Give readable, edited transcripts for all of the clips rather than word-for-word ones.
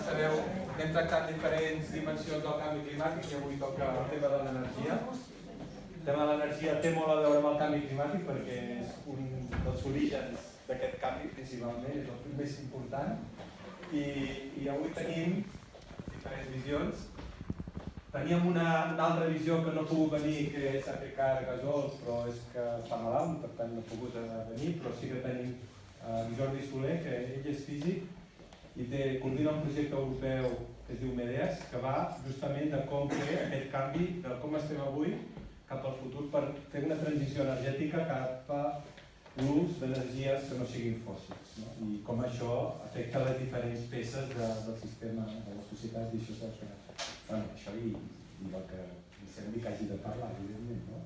sabeu, anem tractant diferents dimensions del canvi climàtic i avui toca el tema de l'energia. El tema de l'energia té molt a veure amb el canvi climàtic perquè és un dels orígens d'aquest canvi, principalment, és el més important. I avui tenim diferents visions. Teníem una altra visió que no ha pogut venir, que és Ricard Gasol, però és que està malalt, per tant no ha pogut venir, però sí que tenim Jordi Soler, que ell és físic i coordina un projecte europeu que es diu MEDEAS, que va justament de com fer aquest canvi, de com estem avui cap al futur per fer una transició energètica cap a l'ús d'energies que no siguin fòssils, no? I com això afecta les diferents peces del sistema de la societat i això s'ha això i el que sembli que hagi de parlar, evidentment, no?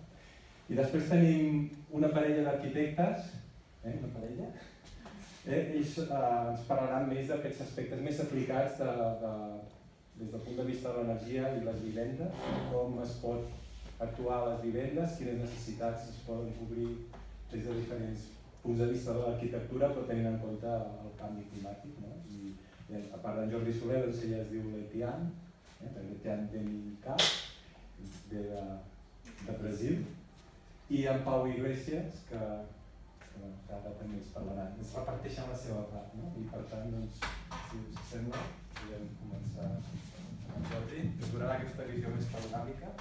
I després tenim una parella d'arquitectes, una parella. Ells ens parlaran més d'aquests aspectes més aplicats des del punt de vista de l'energia i les vivendes, com es pot actuar a les vivendes, quines necessitats es poden cobrir des de diferents punts de vista de l'arquitectura, però tenint en compte el canvi climàtic, no? I a part d'en Jordi Soler, doncs ella es diu Letian, Letian Benicá, ve de Brasil, i en Pau Iglesias, que ara també ens parlaran, ens reparteixen la seva part, no? I per tant, doncs, si us sembla, podem començar amb Jordi, que us donarà aquesta visió més panoràmica.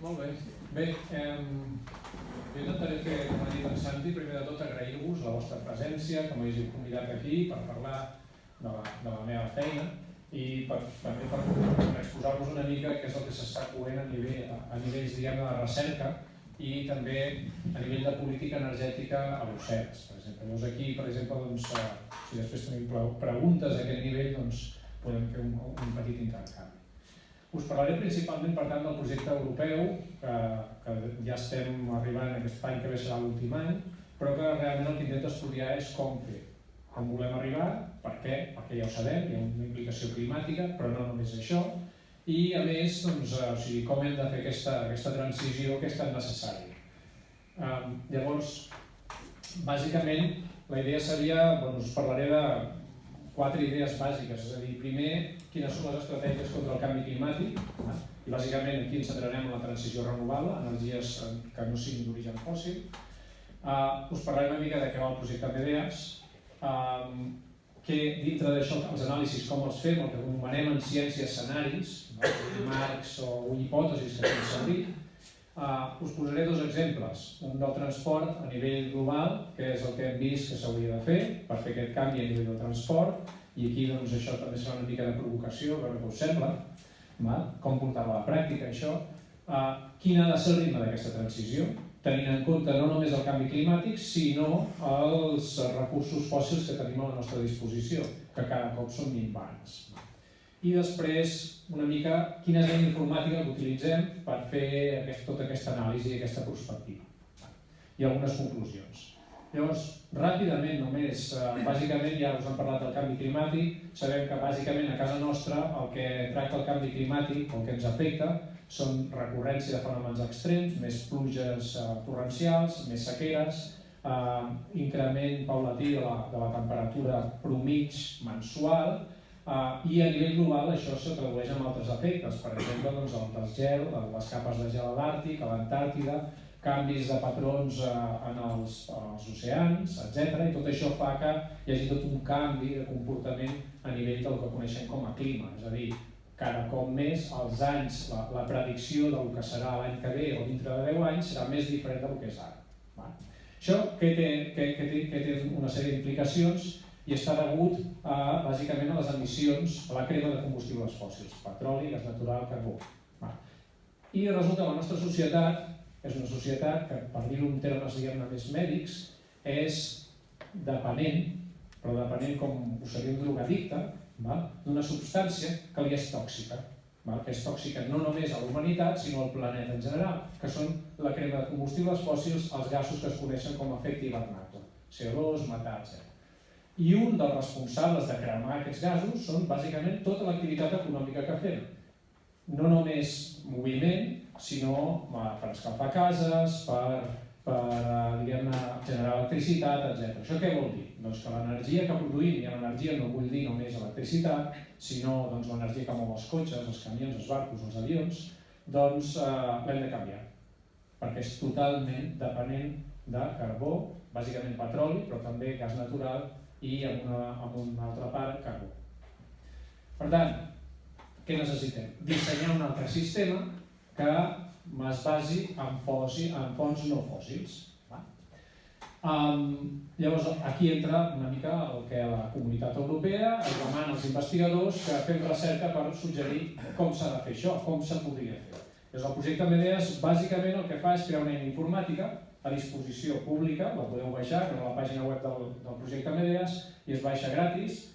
Molt bé. Bé, jo intentaré fer, com ha dit en Santi, primer de tot agrair-vos la vostra presència, que m'hagi convidat aquí per parlar de la meva feina i també per exposar-vos una mica què és el que s'està coent a nivells de recerca i també a nivell de política energètica a Brussel·les. Per exemple, llavors aquí, per exemple, si després tenim preguntes a aquest nivell, doncs podem fer un petit intercanvi. Us parlaré principalment, per tant, del projecte europeu, que ja estem arribant a aquest any que bé serà l'últim any, però que realment el que intenta estudiar és com fer, com volem arribar, per què, perquè ja ho sabem, hi ha una implicació climàtica, però no només això, i a més, doncs, com hem de fer aquesta transició que és tan necessària. Llavors, bàsicament, la idea seria, us parlaré de 4 idees bàsiques, és a dir, primer, quines són les estratègies contra el canvi climàtic, i bàsicament aquí ens centrarem en la transició renovable, energies que no siguin d'origen fòssil. Us parlaré una mica de què va el projecte MEDEAS, que dintre d'això els anàlisis com els fem, el que anomenem en ciència escenaris, marcs o hipòtesis que fem servir. Us posaré 2 exemples, un del transport a nivell global, que és el que hem vist que s'hauria de fer per fer aquest canvi a nivell del transport, i aquí doncs, això també serà una mica de provocació, a veure què us sembla, com portar-la a la pràctica, això. Quin ha de ser el ritme d'aquesta transició, tenint en compte no només el canvi climàtic, sinó els recursos fòssils que tenim a la nostra disposició, que cada cop són minvants. I després, una mica, quina és la informàtica que utilitzem per fer tota aquesta anàlisi i aquesta perspectiva. I algunes conclusions. Llavors, ràpidament només, bàsicament ja us han parlat del canvi climàtic, sabem que bàsicament a casa nostra el que tracta el canvi climàtic, el que ens afecta, són recurrència de fenòmens extrems, més pluges torrencials, més sequeres, increment paulatí de la temperatura promig mensual, i a nivell global això se tradueix en altres efectes, per exemple el desgel, les capes de gel a l'Àrtic, a l'Antàrtida, canvis de patrons en els oceans, etc. I tot això fa que hi hagi tot un canvi de comportament a nivell del que coneixem com a clima, és a dir, cada cop més els anys, la predicció del que serà l'any que ve o dintre de 10 anys serà més diferent del que és ara. Això que té una sèrie d'implicacions i està degut bàsicament a les emissions, a la crema de combustibles fòssils, petroli, gas natural, carbó. I resulta que la nostra societat és una societat que, per dir-ho en termes més mèdics, és dependent, però dependent com ho seria un drogadicte, d'una substància que li és tòxica. que és tòxica no només a la humanitat, sinó al planeta en general, que són la crema de combustibles fòssils, els gasos que es coneixen com a efecte hivernacle, CO2, metà, etc. I un dels responsables de cremar aquests gasos són bàsicament tota l'activitat econòmica que fem. No només moviment, sinó per escalfar cases, per generar electricitat, etc. Això què vol dir? Doncs que l'energia que produïm, i l'energia no vull dir només electricitat, sinó l'energia que mou els cotxes, els camions, els barcos, els avions, doncs l'hem de canviar, perquè és totalment dependent de carbó, bàsicament petroli, però també gas natural i en una altra part carbó. Per tant, què necessitem? Dissenyar un altre sistema que es basi en fonts no fòssils. Llavors, aquí entra una mica el que la comunitat europea es demana als investigadors que fem recerca per suggerir com s'ha de fer això, com se podria fer. El projecte Medeas bàsicament el que fa és crear una eina informàtica a disposició pública, la podeu baixar a la pàgina web del projecte Medeas i es baixa gratis.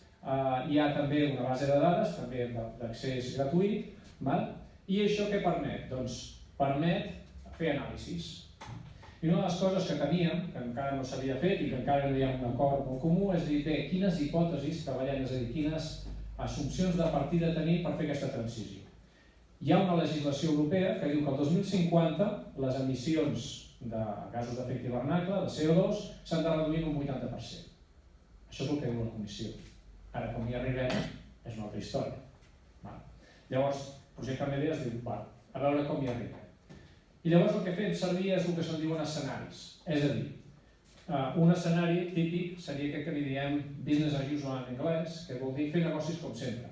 Hi ha també una base de dades, també d'accés gratuït, i això què permet? Doncs permet fer anàlisis. I una de les coses que teníem, que encara no s'havia fet i que encara no hi ha un acord molt comú, és dir, bé, quines hipòtesis treballem, és a dir, quines assumpcions de partida tenim per fer aquesta transició. Hi ha una legislació europea que diu que el 2050 les emissions de gasos d'efecte hivernacle, de CO2, s'han de reduir en un 80%. Això és el que diu la Comissió. Ara, com hi arribem, és una altra història. Llavors, el projecte Medeas diu, a veure com hi arribem. I llavors el que fem servir és el que se'n diuen escenaris. És a dir, un escenari típic seria aquest que li diem business as usual en anglès, que vol dir fer negocis com sempre.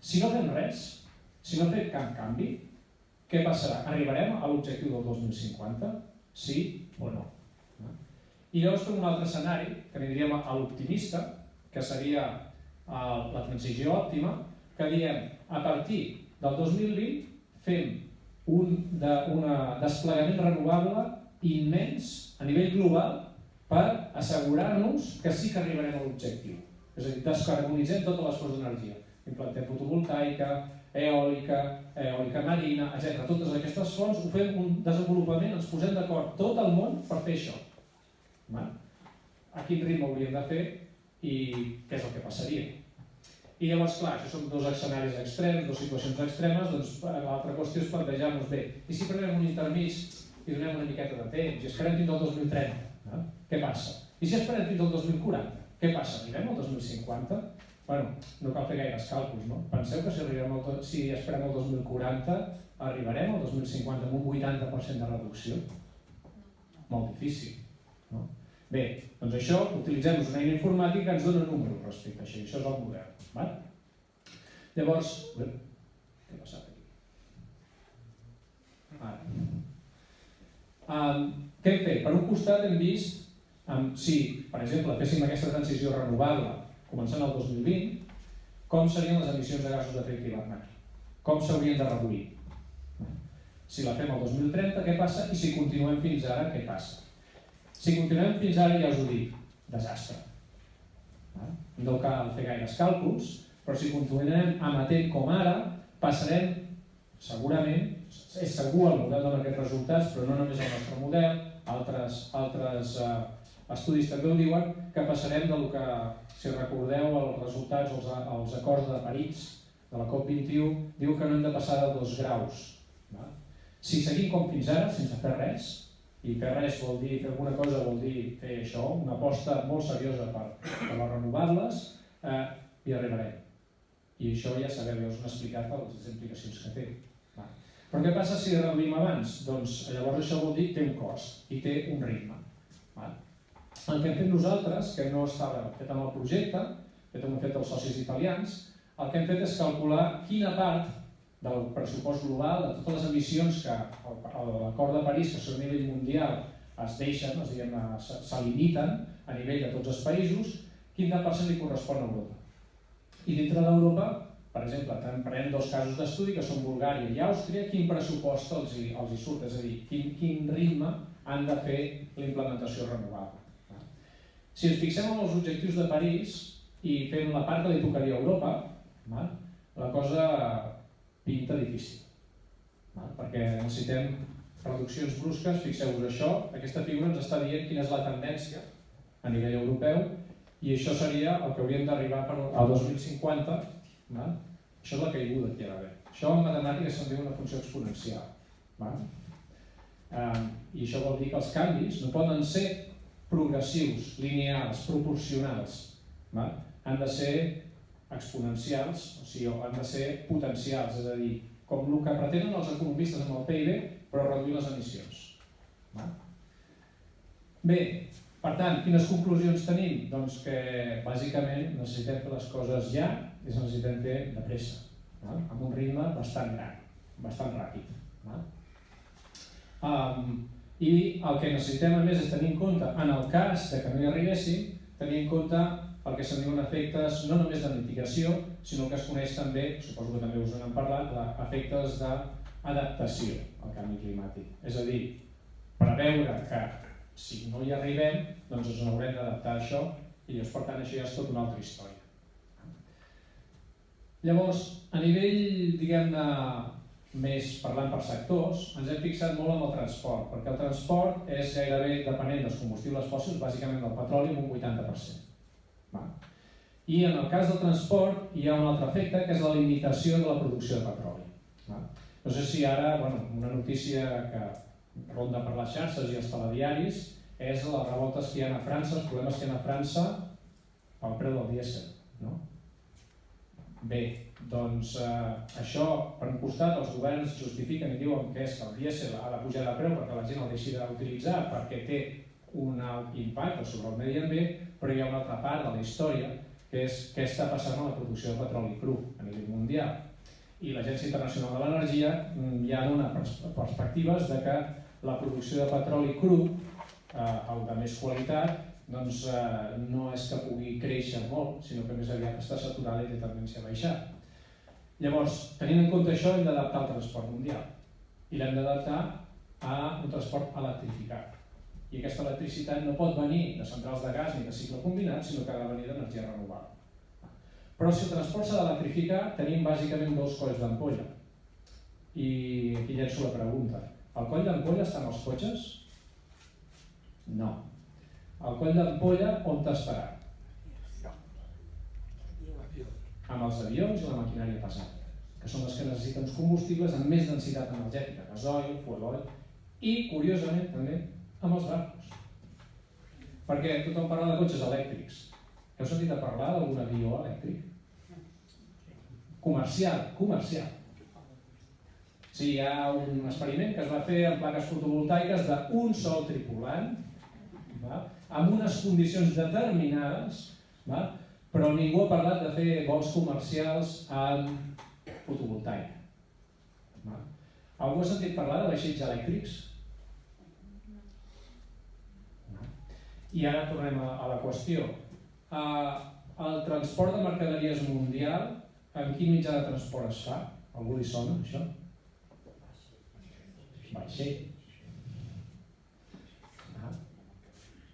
Si no fem res, si no fem cap canvi, què passarà? Arribarem a l'objectiu del 2050? Sí o no? I llavors fem un altre escenari, que li diríem a l'optimista, que seria la transició òptima, que diem, a partir del 2020 fem un desplegament renovable immens a nivell global per assegurar-nos que sí que arribarem a l'objectiu. És a dir, descarbonitzem totes les fonts d'energia. Implantem fotovoltaica, eòlica marina, etc. Totes aquestes fonts ho fem un desenvolupament, ens posem d'acord tot el món per fer això. A quin ritme ho hauríem de fer i què és el que passaria? I llavors, clar, això són dos escenaris extrems, dues situacions extremes, doncs l'altra qüestió és plantejar-nos bé. I si prenem un intermig i donem una miqueta de temps, i esperem fins al 2030, què passa? I si esperem fins al 2040, què passa? Arribem al 2050? Bueno, no cal fer gaires càlculs, no? Penseu que si esperem el 2040, arribarem al 2050 amb un 80% de reducció? Molt difícil, no? Bé, doncs això, utilitzem una eina informàtica que ens dona números respecte a això, i això és el model. Llavors, què ha passat aquí? Què hem fet? Per un costat hem vist si, per exemple, féssim aquesta transició renovable començant el 2020, com serien les emissions de gasos d'efecte hivernacle? Com s'haurien de reduir? Si la fem el 2030, què passa? I si continuem fins ara, què passa? Si continuem fins ara, ja us ho dic, desastre. No cal fer gaires càlculs, però si continuem amatent com ara, passarem, segurament, és segur el model dona aquests resultats, però no només el nostre model, altres estudis també ho diuen, que passarem del que, si recordeu, els resultats, els acords de París, de la COP21, diu que no hem de passar de 2 graus. Si seguim com fins ara, sense fer res, i fer res vol dir, fer alguna cosa vol dir fer això, una aposta molt seriosa per les renovables, hi arribarem. I això ja sabeu, ja us ho he explicat les implicacions que té. Però què passa si reduïm abans? Doncs llavors això vol dir que té un cost i té un ritme. El que hem fet nosaltres, que no estava fet en el projecte, que hem fet els socis italians, el que hem fet és calcular quina part del pressupost global, de totes les emissions que a l'acord de París, que són a nivell mundial, es deixen, se limiten a nivell de tots els països, quin % li correspon a Europa. I dintre d'Europa, per exemple, prenem 2 casos d'estudi, que són Bulgària i Àustria, quin pressupost els hi surt, és a dir, quin ritme han de fer la implementació renovable. Si ens fixem en els objectius de París i fem la part que li tocaria a Europa, la cosa pinta difícil, perquè necessitem reduccions brusques. Fixeu-vos això, aquesta figura ens està dient quina és la tendència a nivell europeu i això seria el que hauríem d'arribar al 2050. Això és la caiguda que hi ha d'haver. Això en matemàtiques se'n diu una funció exponencial. I això vol dir que els canvis no poden ser progressius, lineals, proporcionals. Han de ser exponencials, o sigui, han de ser potencials, és a dir, com el que pretenen els economistes amb el PIB, però reduir les emissions. Bé, per tant, quines conclusions tenim? Doncs que bàsicament necessitem fer les coses ja i les necessitem fer de pressa, amb un ritme bastant gran, bastant ràpid. I el que necessitem a més és tenir en compte, en el cas que no hi arribéssim, tenir en compte el que se'n diuen efectes no només de mitigació, sinó que es coneix també, suposo que també us n'han parlat, efectes d'adaptació al canvi climàtic. És a dir, preveure que si no hi arribem, doncs ens haurem d'adaptar a això i llavors, per tant, això ja és tota una altra història. Llavors, a nivell, diguem-ne, més parlant per sectors, ens hem fixat molt en el transport, perquè el transport és gairebé dependent dels combustibles fòssils, bàsicament del petroli, amb un 80%. I en el cas del transport hi ha un altre efecte, que és la limitació de la producció de petroli. No sé si ara, una notícia que ronda per les xarxes i els telediaris és les revoltes que hi ha a França, els problemes que hi ha a França pel preu del dièsel. Bé, doncs això, per un costat, els governs justifiquen i diuen que és que el dièsel ha de pujar de preu perquè la gent el deixi d'utilitzar perquè té un alt impacte sobre el medi ambient, però hi ha una altra part de la història que és què està passant amb la producció de petroli cru a nivell mundial. I l'Agència Internacional de l'Energia ja dona perspectives de que la producció de petroli cru, el de més qualitat, doncs no és que pugui créixer molt, sinó que més aviat està saturada i té tendència a baixar. Llavors, tenint en compte això, hem d'adaptar el transport mundial i l'hem d'adaptar a un transport electrificat. I aquesta electricitat no pot venir de centrals de gas ni de cicle combinat, sinó que ha de venir d'energia renovable. Però si el transport s'ha d'electrificar, tenim bàsicament dos colls d'ampolla. I aquí llenço la pregunta. El coll d'ampolla està en els cotxes? No. El coll d'ampolla on estarà? Amb els avions i la maquinària pesant, que són les que necessiten uns combustibles amb més densitat energètica, gasoil, fuel oil, i, curiosament, també amb els barcos. Perquè tothom parla de cotxes elèctrics. Heu sentit a parlar d'algun avió elèctric? Comercial. Sí, hi ha un experiment que es va fer amb plaques fotovoltaiques d'un sol tripulant, amb unes condicions determinades, però ningú ha parlat de fer vols comercials amb fotovoltaica. Algú ha sentit parlar de vaixells elèctrics? I ara tornem a la qüestió. El transport de mercaderies mundial, amb quin mitjà de transport es fa? Algú li sona, això? Vaixell.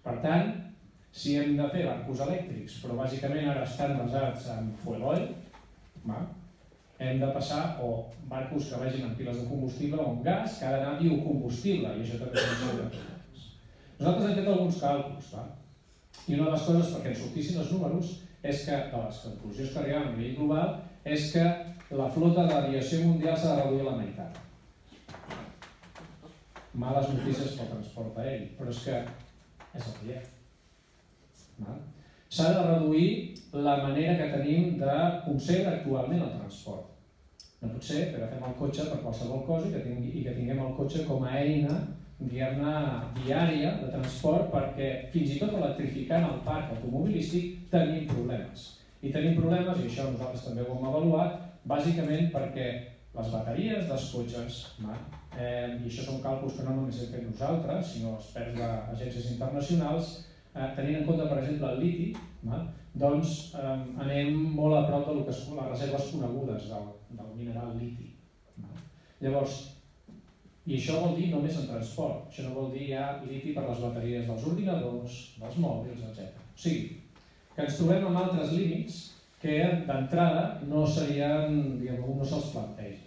Per tant, si hem de fer barcos elèctrics, però bàsicament ara estan basats en fuel oil, hem de passar o barcos que vagin amb piles de combustible o amb gas, que ha d'anar biocombustible, i això també és molt important. Nosaltres hem fet alguns càlculs, i una de les coses perquè ens sortissin els números és que, de les conclusions que arribem a nivell global, és que la flota de l'aviació mundial s'ha de reduir a la meitat. Males notícies pel transport aeri, però és que és el que hi ha. S'ha de reduir la manera que tenim de concebre actualment el transport. No pot ser que agafem el cotxe per qualsevol cosa i que tinguem el cotxe com a eina, diguem-ne, diària de transport, perquè fins i tot electrificant el parc automobilístic tenim problemes. I tenim problemes, i això nosaltres també ho hem avaluat, bàsicament perquè les bateries dels cotxes, i això són càlculs que no només hem fet nosaltres, sinó experts d'agències internacionals, tenint en compte, per exemple, el liti, doncs anem molt a prop de les reserves conegudes del mineral liti. Llavors, i això vol dir només en transport, això no vol dir ja liti per les bateries dels ordinadors, dels mòbils, etc. O sigui, que ens trobem amb altres límits que d'entrada no serien, diguem-ne, no se'ls planteja.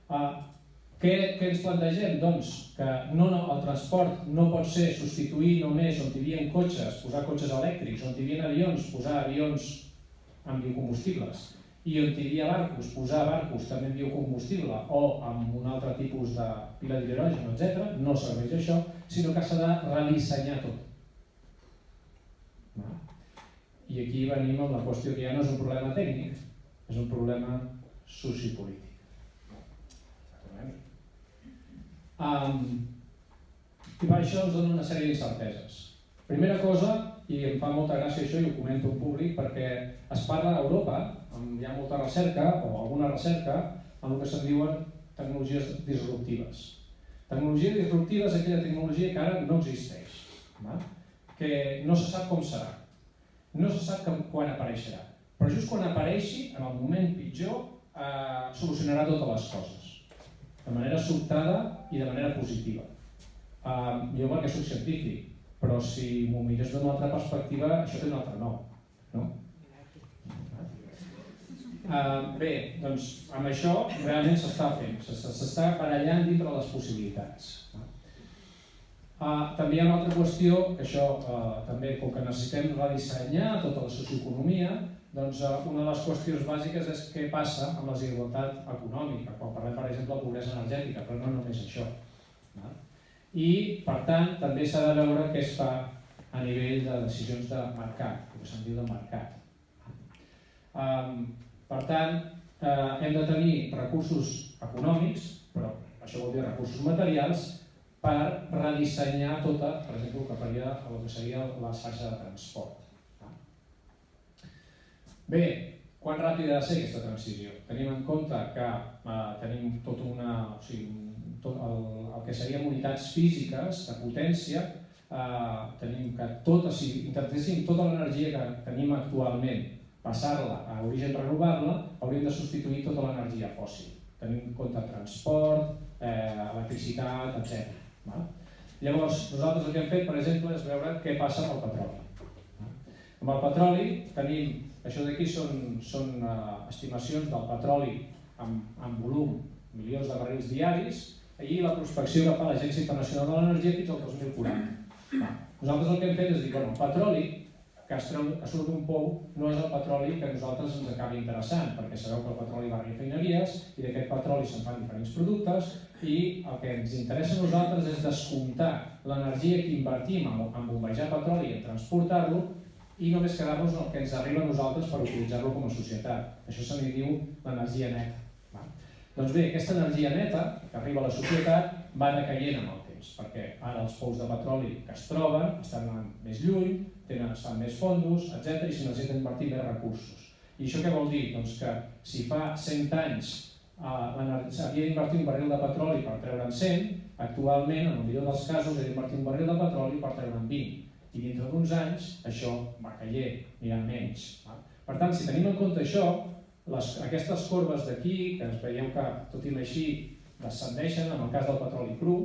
Què ens plantegem? Doncs que el transport no pot ser substituir només on hi havia cotxes, posar cotxes elèctrics, on hi havia avions, posar avions amb biocombustibles, i on hi havia barcos, posar barcos també amb biocombustible o amb un altre tipus de pila d'hidrogen, etc. No serveix això, sinó que s'ha de redissenyar tot. I aquí venim amb la qüestió que ja no és un problema tècnic, és un problema sociopolític. I per això ens dona una sèrie d'incerteses. Primera cosa, i em fa molta gràcia això i ho comento en públic, perquè es parla a Europa, hi ha molta recerca, o alguna recerca, en el que se'n diuen tecnologies disruptives. Tecnologia disruptiva és aquella tecnologia que ara no existeix, que no se sap com serà, no se sap quan apareixerà, però just quan apareixi, en el moment pitjor, solucionarà totes les coses, de manera sobtada i de manera positiva. Jo perquè soc científic, però si m'ho mires d'una altra perspectiva, això té un altre nom, no? Bé, doncs amb això realment s'està fent, s'està barallant dintre les possibilitats. També hi ha una altra qüestió, que això també, com que necessitem redissenyar tota la socioeconomia, doncs una de les qüestions bàsiques és què passa amb la desigualtat econòmica, quan parlem, per exemple, de pobresa energètica, però no només això. I, per tant, també s'ha de veure què es fa a nivell de decisions de mercat, el que se'n diu de mercat. Per tant, hem de tenir recursos econòmics, però això vol dir recursos materials, per redissenyar tota, per exemple, el que seria la xarxa de transport. Bé, quan ràpida ha de ser aquesta transició? Tenim en compte que tenim el que serien unitats físiques de potència, tenim que si intentéssim tota l'energia que tenim actualment passar-la a origen renovable, hauríem de substituir tota l'energia fòssil. Tenim en compte transport, electricitat, etc. Llavors, nosaltres el que hem fet, per exemple, és veure què passa amb el petroli. Amb el petroli tenim, això d'aquí són estimacions del petroli en volum, milions de barrils diaris, i la prospecció que fa l'Agència Internacional de l'Energia fins al 2040. Nosaltres el que hem fet és dir, el petroli que surt d'un pou no és el petroli que a nosaltres ens acabi interessant, perquè sabeu que el petroli va a refineries i d'aquest petroli se'n fan diferents productes i el que ens interessa a nosaltres és descomptar l'energia que invertim en bombejar petroli i en transportar-lo i només quedar-nos el que ens arriba a nosaltres per utilitzar-lo com a societat. Això se n'hi diu l'energia neta. Doncs bé, aquesta energia neta que arriba a la societat va decaient amb el temps, perquè ara els pous de petroli que es troben estan més lluny, estan més fondos, etc. i s'hi necessiten invertir més recursos. I això què vol dir? Doncs que si fa 100 anys s'havia d'invertir un barril de petroli per treure'n 100, actualment, en el millor dels casos, he d'invertir un barril de petroli per treure'n 20. I dintre d'uns anys això va caient, anirà menys. Per tant, si tenim en compte això, aquestes corbes d'aquí, que veieu que tot i així descendeixen en el cas del petroli cru,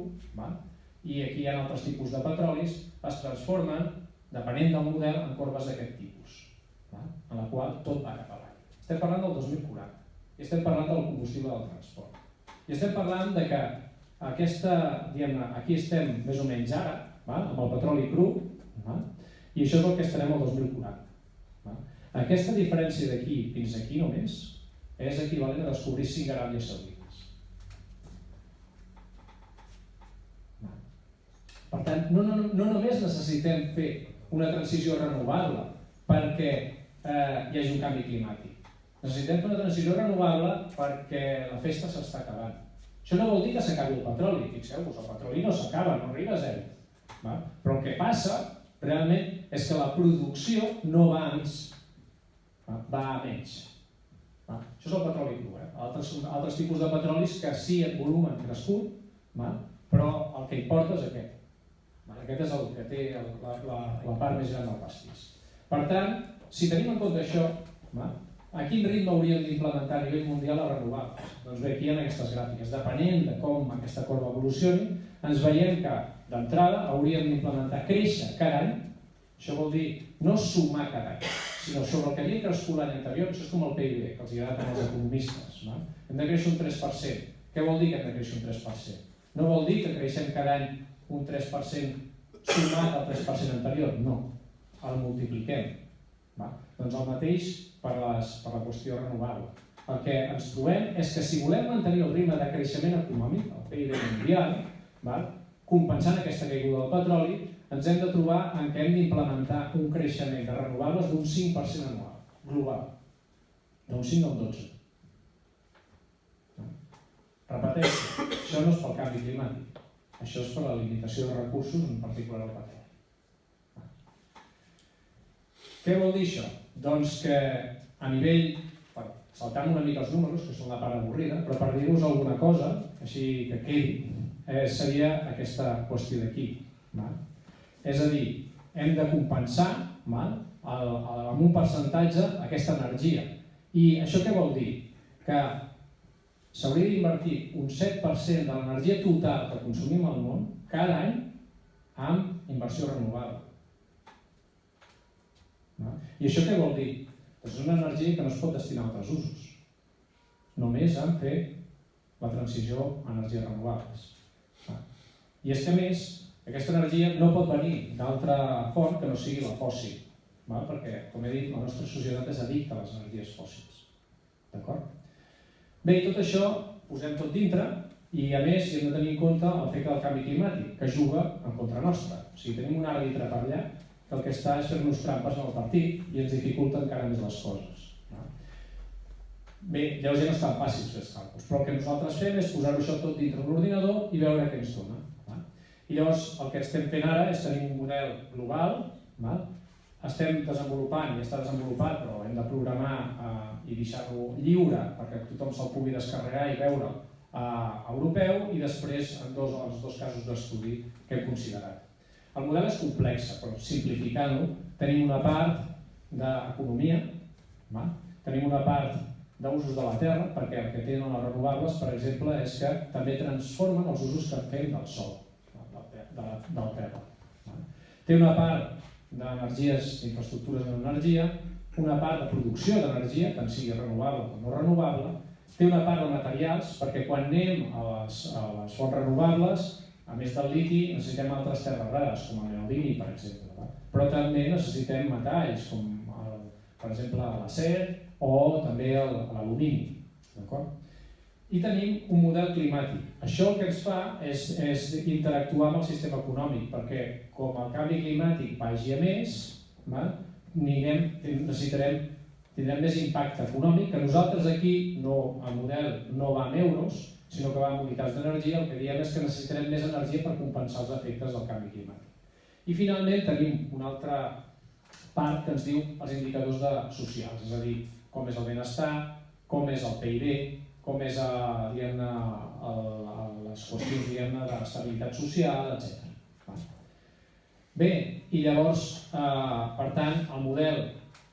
i aquí hi ha altres tipus de petrolis, es transformen, depenent del model, en corbes d'aquest tipus, en la qual tot va cap avall. Estem parlant del 2040, i estem parlant del combustible del transport. I estem parlant de que aquí estem més o menys ara, amb el petroli cru, i això és el que estarem al 2040. Aquesta diferència d'aquí fins aquí només és equivalent a descobrir 5 Aràbies Saudites. Per tant, no només necessitem fer una transició renovable perquè hi hagi un canvi climàtic. Necessitem fer una transició renovable perquè la festa s'està acabant. Això no vol dir que s'acabi el petroli. Fixeu-vos, el petroli no s'acaba, no arriba a zero. Però el que passa realment és que la producció no va a més. Va a menys. Això és el petroli cru. Altres tipus de petrolis que sí en volum han crescut, però el que importa és aquest. Aquest és el que té la part més gran del pastís. Per tant, si tenim en compte això, a quin ritme hauríem d'implementar a nivell mundial les renovables? Doncs bé, aquí hi ha aquestes gràfiques. Depenent de com aquesta corba evolucioni, ens veiem que d'entrada hauríem d'implementar créixer cada any. Això vol dir no sumar cada any, sinó sobre el que havia crescut l'any anterior. Això és com el PIB, que els agrada als economistes. Hem de créixer un 3%. Què vol dir que hem de créixer un 3%? No vol dir que creixem cada any un 3% sumat al 3% anterior, no, el multipliquem. Doncs el mateix per la qüestió renovable. El que ens trobem és que si volem mantenir el ritme de creixement econòmic, el PIB mundial, compensant aquesta caiguda del petroli, ens hem de trobar en què hem d'implementar un creixement de renovables d'un 5% anual, global, d'un 5 al 12. Repeteixo, això no és pel canvi climàtic, això és per la limitació de recursos, en particular el petroli. Què vol dir això? Doncs que a nivell, saltant una mica els números, que són la part avorrida, però per dir-vos alguna cosa, així que quedi, seria aquesta qüestió d'aquí. És a dir, hem de compensar amb un percentatge aquesta energia. I això què vol dir? Que s'hauria d'invertir un 7% de l'energia total que consumim al món cada any amb inversió renovable. I això què vol dir? Doncs és una energia que no es pot destinar a altres usos, només en fer la transició a energies renovables. I és que a més, aquesta energia no pot venir d'altra font que no sigui la fòssil, perquè, com he dit, la nostra societat és addicta a les energies fòssils. D'acord? Bé, i tot això posem tot dintre i, a més, hi hem de tenir en compte l'efecte del canvi climàtic, que juga en contra nostra. O sigui, tenim un àrbitre per allà que el que està és fer-nos trampes en el partit i ens dificulta encara més les coses. Bé, llavors ja no és tan fàcil fer els càlculs, però el que nosaltres fem és posar-ho això tot dintre d'un ordinador i veure què ens dona. I llavors el que estem fent ara és tenir un model global, estem desenvolupant, i està desenvolupat, però hem de programar i deixar-lo lliure perquè tothom se'l pugui descarregar i veure europeu, i després en els dos casos d'estudi que hem considerat. El model és complex, però simplificant-lo, tenim una part d'economia, tenim una part d'usos de la terra, perquè el que tenen les renovables, per exemple, és que també transformen els usos que fem del sol, del terra. Té una part d'energies, d'infraestructures d'energia, una part de producció d'energia, tant sigui renovable o no renovable, té una part de materials, perquè quan anem a les fonts renovables, a més del liti, necessitem altres terres rares, com el neodimi, per exemple. Però també necessitem metalls, com per exemple l'acer o també l'alumini. I tenim un model climàtic. Això el que ens fa és interactuar amb el sistema econòmic, perquè com el canvi climàtic vagi a més, tindrem més impacte econòmic, que nosaltres aquí el model no va en euros, sinó que va en unitats d'energia. El que diem és que necessitarem més energia per compensar els efectes del canvi climàtic. I finalment tenim una altra part que ens diu els indicadors socials, és a dir, com és el benestar, com és el PIB, com és les qüestions d'estabilitat social, etc. Bé, i llavors, per tant, el model,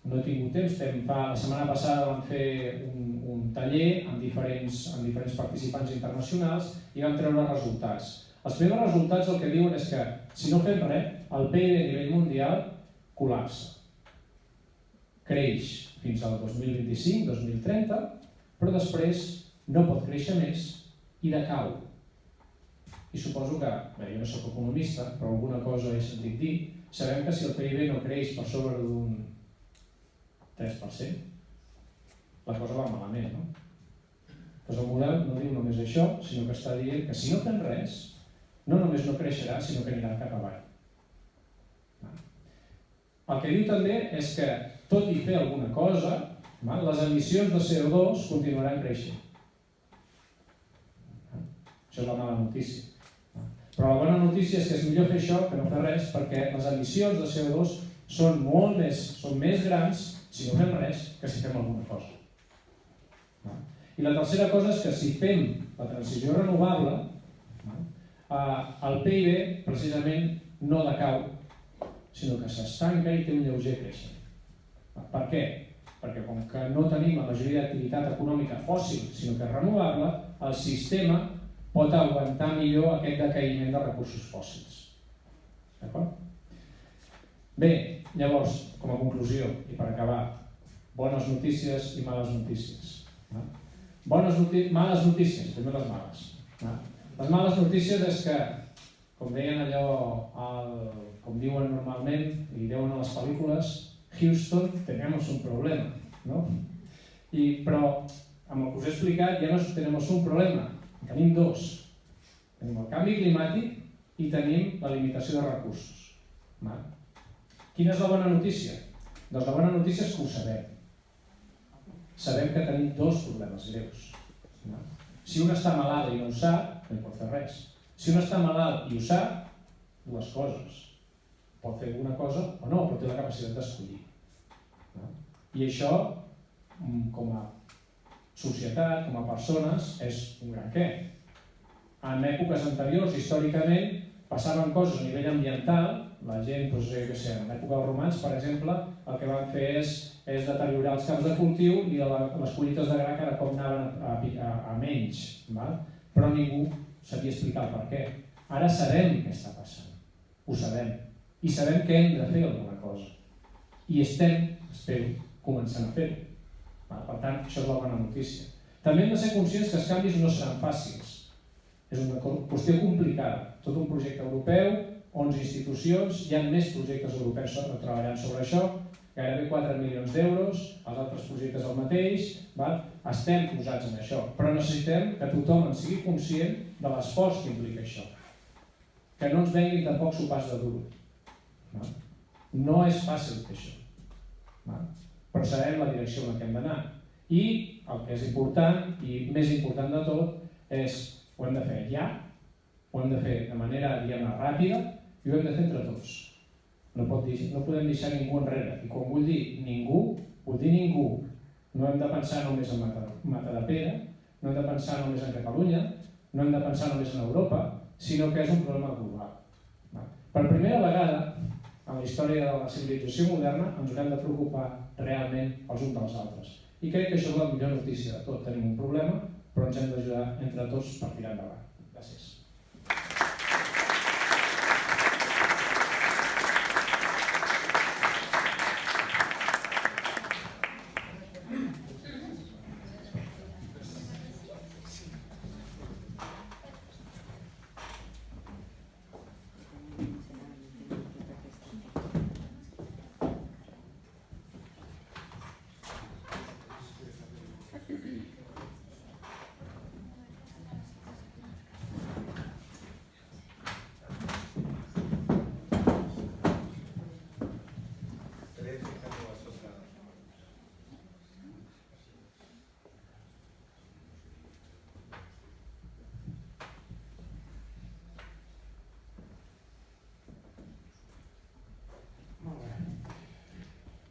no he tingut temps, la setmana passada vam fer un taller amb diferents participants internacionals i vam treure resultats. Els primers resultats el que diuen és que, si no fem res, el PIB a nivell mundial col·lapsa. Creix fins al 2025-2030, però després no pot créixer més i decau. I suposo que, jo no soc economista, però alguna cosa he sentit dir, sabem que si el PIB no creix per sobre d'un 3%, la cosa va malament, no? Doncs el model no diu només això, sinó que està dient que si no fem res, no només no creixerà, sinó que anirà cap avall. El que diu també és que, tot i fer alguna cosa, les emissions de CO2 continuaran creixent. Això és la mala notícia. Però la bona notícia és que és millor fer això que no fer res, perquè les emissions de CO2 són més grans si no fem res que si fem alguna cosa. I la tercera cosa és que si fem la transició renovable, el PIB precisament no decau, sinó que s'estanca i té un lleuger creixement. Per què? Perquè com que no tenim la majoria d'activitat econòmica fòssil, sinó que és renovable, el sistema pot aguantar millor aquest decaïment de recursos fòssils. D'acord? Bé, llavors, com a conclusió, i per acabar, bones notícies i males notícies. Males notícies, primer les males. Les males notícies és que, com deien allò, com diuen normalment, i diuen a les pel·lícules, Houston, tenemos un problema, no? Però, amb el que us he explicat, ja no tenemos un problema, tenim dos. Tenim el canvi climàtic i tenim la limitació de recursos. Quina és la bona notícia? Doncs la bona notícia és que ho sabem. Sabem que tenim dos problemes greus. Si un està malalt i no ho sap, no hi pot fer res. Si un està malalt i ho sap, dues coses. Pot fer alguna cosa o no, però té la capacitat d'escollir. I això, com a societat, com a persones, és un gran què. En èpoques anteriors, històricament, passaven coses a nivell ambiental. La gent, en l'època dels romans, per exemple, el que van fer és deteriorar els camps de cultiu i les collites de gra cada cop anaven a menys. Però ningú sabia explicar el per què. Ara sabem què està passant. Ho sabem. I sabem que hem de fer alguna cosa. I estem, espero, començant a fer-ho. Per tant, això és la bona notícia. També hem de ser conscients que els canvis no seran fàcils. És una qüestió complicada. Tot un projecte europeu, 11 institucions, hi ha més projectes europeus treballant sobre això, gairebé 4 milions d'euros, els altres projectes el mateix, estem posats en això, però necessitem que tothom en sigui conscient de l'esforç que implica això. Que no ens venguin tampoc sopars de duro. No és fàcil fer això, però sabem la direcció en la que hem d'anar. I el que és important, i més important de tot, és ho hem de fer ja, ho hem de fer de manera, diguem-ne, ràpida, i ho hem de fer entre tots. No podem deixar ningú enrere. I quan vull dir ningú, vull dir ningú. No hem de pensar només en Matadepera, no hem de pensar només en Catalunya, no hem de pensar només en Europa, sinó que és un problema global. Per primera vegada, en la història de la civilització moderna, ens haurem de preocupar realment els uns dels altres. I crec que això és la millor notícia de tot. Tenim un problema, però ens hem d'ajudar entre tots per tirar endavant. Gràcies.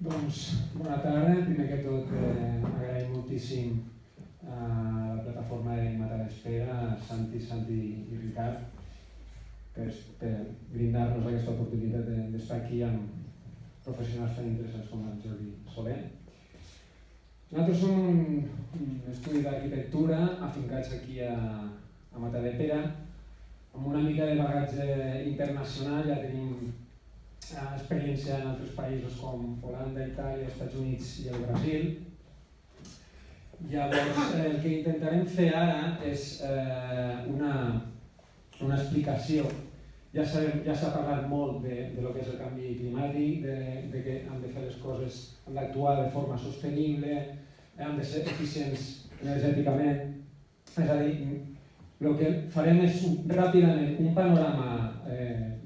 Doncs, bona tarda. Primer que tot, agraïm moltíssim a la plataforma de Matadepera, Santi i Ricard, per brindar-nos aquesta oportunitat d'estar aquí amb professionals tan interessants com el Jordi Soler. Nosaltres som un estudi d'arquitectura afincats aquí a Matadepera, amb una mica de bagatge internacional. Ja tenim experiència en altres països com Holanda, Itàlia, Estats Units i el Brasil. Llavors, el que intentarem fer ara és una explicació. Ja s'ha parlat molt de lo que és el canvi climàtic, de que hem de fer les coses, hem d'actuar de forma sostenible, hem de ser eficients energèticament. És a dir, el que farem és ràpidament un panorama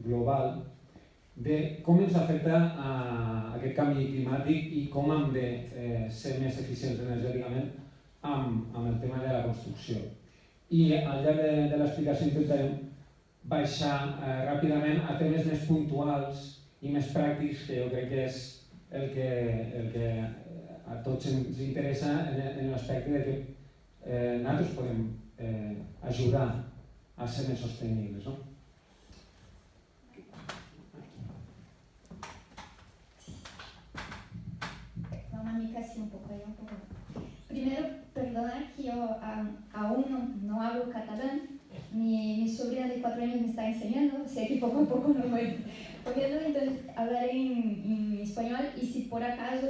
global de com ens afecta aquest canvi climàtic i com hem de ser més eficients energèticament amb el tema de la construcció. I al llarg de l'explicació intentarem baixar ràpidament a temes més puntuals i més pràctics, que jo crec que és el que a tots ens interessa en l'aspecte de que nosaltres podem ajudar a ser més sostenibles. Una mica así, un poco. Primero, perdona que yo aún no hablo catalán. Mi sobrina de 4 años me está enseñando, o sea que poco a poco me voy poniendo, entonces hablaré en español, y si por acaso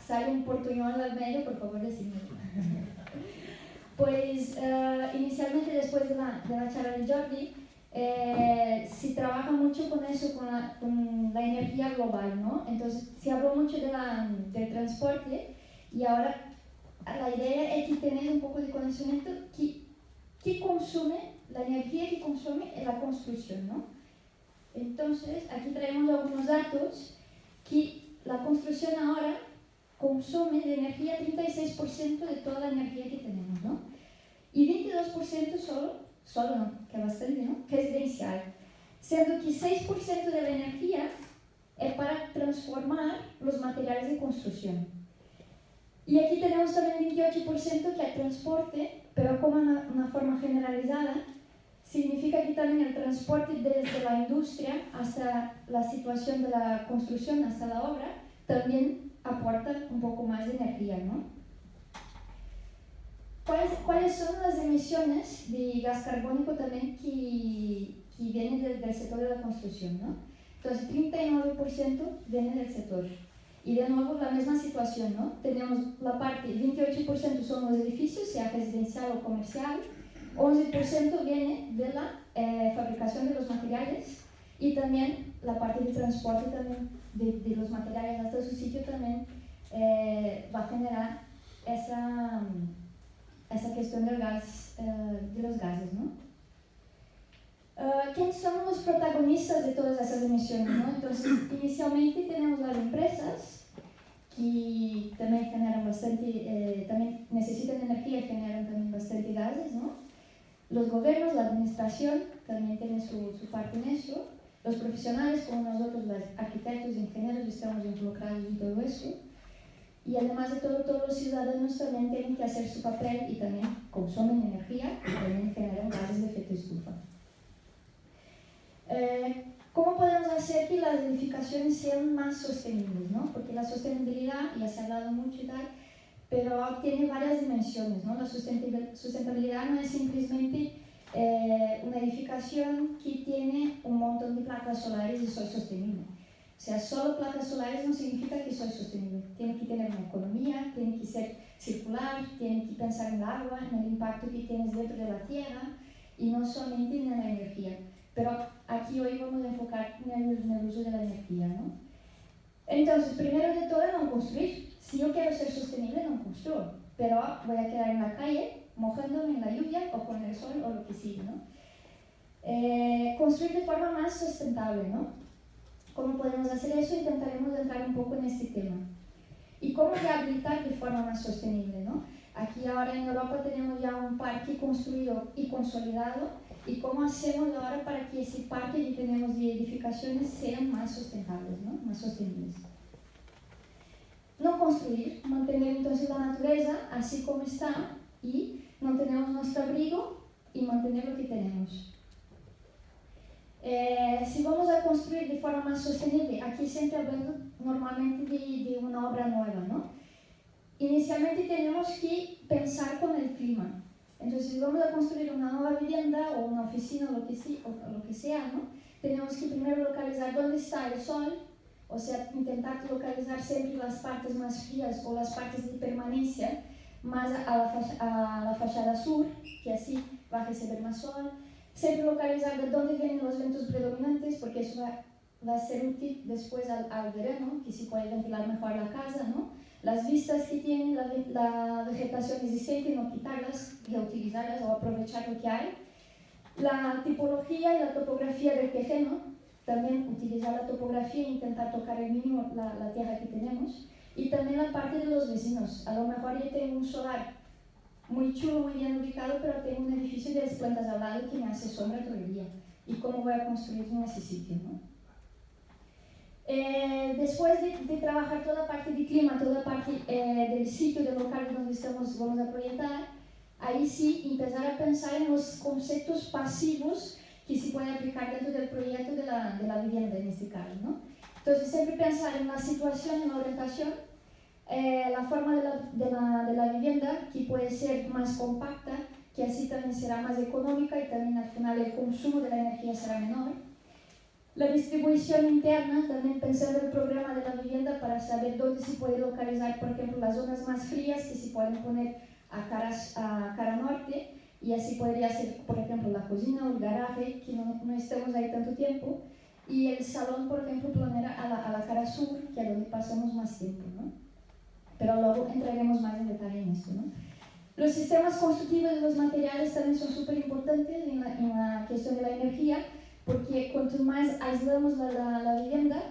sale un portuñol al medio, por favor decidme. Pues inicialmente después de la charla de Jordi, se trabaja mucho con eso, con la energía global, ¿no? Entonces se habló mucho del transporte y ahora la idea es que tenéis un poco de conocimiento que consume, la energía que consume en la construcción, ¿no? Entonces aquí traemos algunos datos que la construcción ahora consume de energía 36% de toda la energía que tenemos, ¿no? Y 22% solo no, que es bastante, ¿no? Residencial, siendo que 6% de la energía es para transformar los materiales de construcción. Y aquí tenemos también 28% que es transporte, pero como una forma generalizada, significa que también el transporte desde la industria hasta la situación de la construcción, hasta la obra, también aporta un poco más de energía, ¿no? ¿Cuáles son las emisiones de gas carbónico también que vienen del sector de la construcción, ¿no? Entonces, 39% viene del sector. Y de nuevo la misma situación, ¿no? Tenemos la parte, 28% son los edificios, sea residencial o comercial, 11% viene de la fabricación de los materiales y también la parte de transporte también de los materiales hasta su sitio también va a generar esa cuestión del gas, de los gases, ¿no? ¿Quiénes son los protagonistas de todas esas emisiones, ¿no? Entonces, inicialmente tenemos las empresas que también generan bastante, también necesitan energía y generan también bastante gases, ¿no? Los gobiernos, la administración también tiene su parte en eso. Los profesionales, como nosotros, los arquitectos y ingenieros, estamos involucrados en todo eso. Y además de todo, todos los ciudadanos también tienen que hacer su papel y también consumen energía y también generan gases de efecto estufa. ¿Cómo podemos hacer que las edificaciones sean más sostenibles, ¿no? Porque la sostenibilidad, ya se ha hablado mucho y tal, pero tiene varias dimensiones, ¿no? La sustentabilidad no es simplemente una edificación que tiene un montón de placas solares y soy sostenible. O sea, solo placas solares no significa que soy sostenible. Tiene que tener una economía, tiene que ser circular, tiene que pensar en el agua, en el impacto que tienes dentro de la tierra y no solamente en la energía. Pero aquí hoy vamos a enfocar en el uso de la energía, ¿no? Entonces, primero de todo, no construir. Si yo quiero ser sostenible, no construyo, pero voy a quedar en la calle, mojándome en la lluvia o con el sol o lo que sea, ¿no? Construir de forma más sustentable, ¿no? ¿Cómo podemos hacer eso? Intentaremos entrar un poco en este tema. ¿Y cómo rehabilitar de forma más sostenible, ¿no? Aquí ahora en Europa tenemos ya un parque construido y consolidado, ¿y cómo hacemos ahora para que ese parque que tenemos de edificaciones sean más sustentables, ¿no? Más sostenibles? No construir, mantener entonces la naturaleza así como está y mantenemos nuestro abrigo y mantener lo que tenemos. Si vamos a construir de forma más sostenible, aquí siempre hablando normalmente de una obra nueva, ¿no? Inicialmente tenemos que pensar con el clima. Entonces, si vamos a construir una nueva vivienda o una oficina o lo que sea, ¿no? Tenemos que primero localizar dónde está el sol, o sea, intentar localizar siempre las partes más frías o las partes de permanencia más a la fachada sur, que así va a recibir más sol. Siempre localizar de dónde vienen los vientos predominantes, porque eso va a ser útil después al verano, que se puede ventilar mejor la casa, ¿no? Las vistas que tiene la vegetación existente, no quitarlas, reutilizarlas o aprovechar lo que hay. La tipología y la topografía del terreno, también utilizar la topografía e intentar tocar el mínimo la tierra que tenemos. Y también la parte de los vecinos. A lo mejor yo tengo un solar muy chulo, muy bien ubicado, pero tengo un edificio de 10 plantas al lado que me hace sombra todo el día. ¿Y cómo voy a construir en ese sitio, no? Después de trabajar toda la parte de clima, toda la parte del sitio, del local donde vamos a proyectar, ahí sí empezar a pensar en los conceptos pasivos que se pueden aplicar dentro del proyecto de la vivienda en este caso, ¿no? Entonces siempre pensar en la situación, en la orientación, la forma de la vivienda que puede ser más compacta, que así también será más económica y también al final el consumo de la energía será menor. La distribución interna, también pensando en el programa de la vivienda para saber dónde se puede localizar, por ejemplo, las zonas más frías que se pueden poner a cara norte, y así podría ser, por ejemplo, la cocina o el garaje, que no estemos ahí tanto tiempo, y el salón, por ejemplo, planear a la cara sur, que es donde pasamos más tiempo, ¿no? Pero luego entraremos más en detalle en esto, ¿no? Los sistemas constructivos de los materiales también son súper importantes en la cuestión de la energía, porque cuanto más aislamos la vivienda,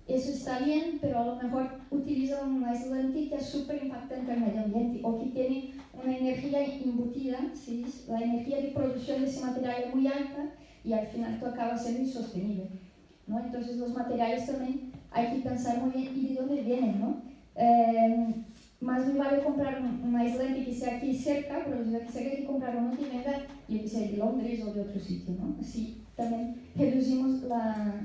eso está bien, pero a lo mejor utiliza un aislante que es súper impactante al medio ambiente o que tiene una energía embutida, ¿sí? La energía de producción de ese material es muy alta y al final esto acaba siendo insostenible, ¿no? Entonces los materiales también hay que pensar muy bien y de dónde vienen, ¿no? Más me vale comprar un aislante que sea aquí cerca, pero que sea que comprar uno que venga, yo que sé, de Londres o de otro sitio, ¿no? Así también reducimos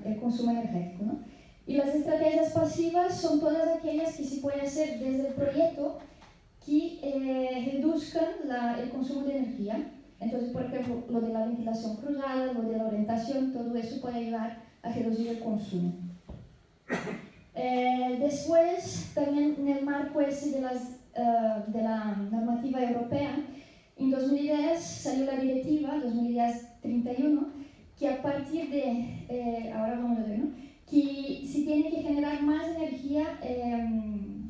el consumo energético, ¿no? Y las estrategias pasivas son todas aquellas que se pueden hacer desde el proyecto que reduzcan el consumo de energía. Entonces, por ejemplo, lo de la ventilación cruzada, lo de la orientación, todo eso puede ayudar a reducir el consumo. Después, también en el marco ese de la normativa europea, en 2010 salió la directiva 2010-31, que a partir de, ahora vamos a ver, ¿no? Que se tiene que generar más energía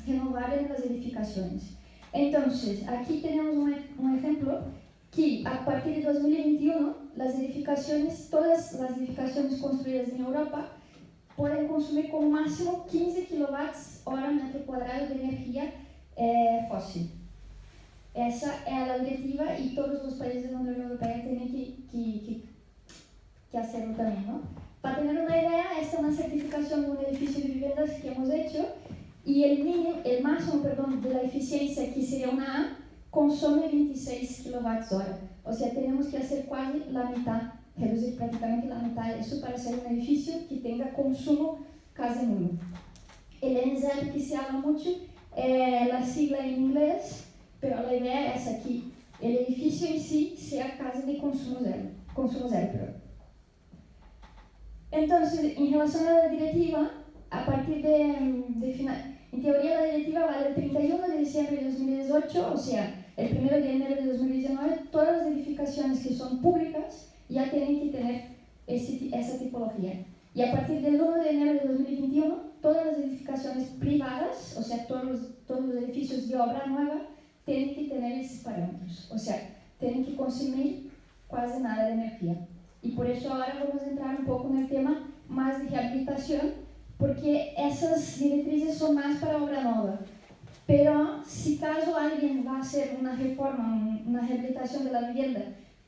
renovable en las edificaciones. Entonces, aquí tenemos un ejemplo que a partir de 2021, todas las edificaciones construidas en Europa pueden consumir como máximo 15 kWh metro cuadrado de energía fósil. Esa es la directiva y todos los países de la Unión Europea tienen que hacerlo también, ¿no? Para tener una idea, esta es una certificación de un edificio de viviendas que hemos hecho y el máximo de la eficiencia, que sería una A, consume 26 kWh. O sea, tenemos que hacer casi la mitad, reducir prácticamente la mitad de eso para hacer un edificio que tenga consumo casi nulo. El NZERP, que se habla mucho, la sigla en inglés, pero la idea es aquí, el edificio en sí sea casi de consumo cero. Entonces, en relación a la directiva, a partir en teoría la directiva va del 31 de diciembre de 2018, o sea, el 1 de enero de 2019, todas las edificaciones que son públicas ya tienen que tener esa tipología. Y a partir del 1 de enero de 2021, todas las edificaciones privadas, o sea, todos los edificios de obra nueva, tienen que tener esos parámetros, o sea, tienen que consumir casi nada de energía. Y por eso ahora vamos a entrar un poco en el tema más de rehabilitación, porque esas directrices son más para obra nueva. Pero si caso alguien va a hacer una reforma, una rehabilitación de la vivienda,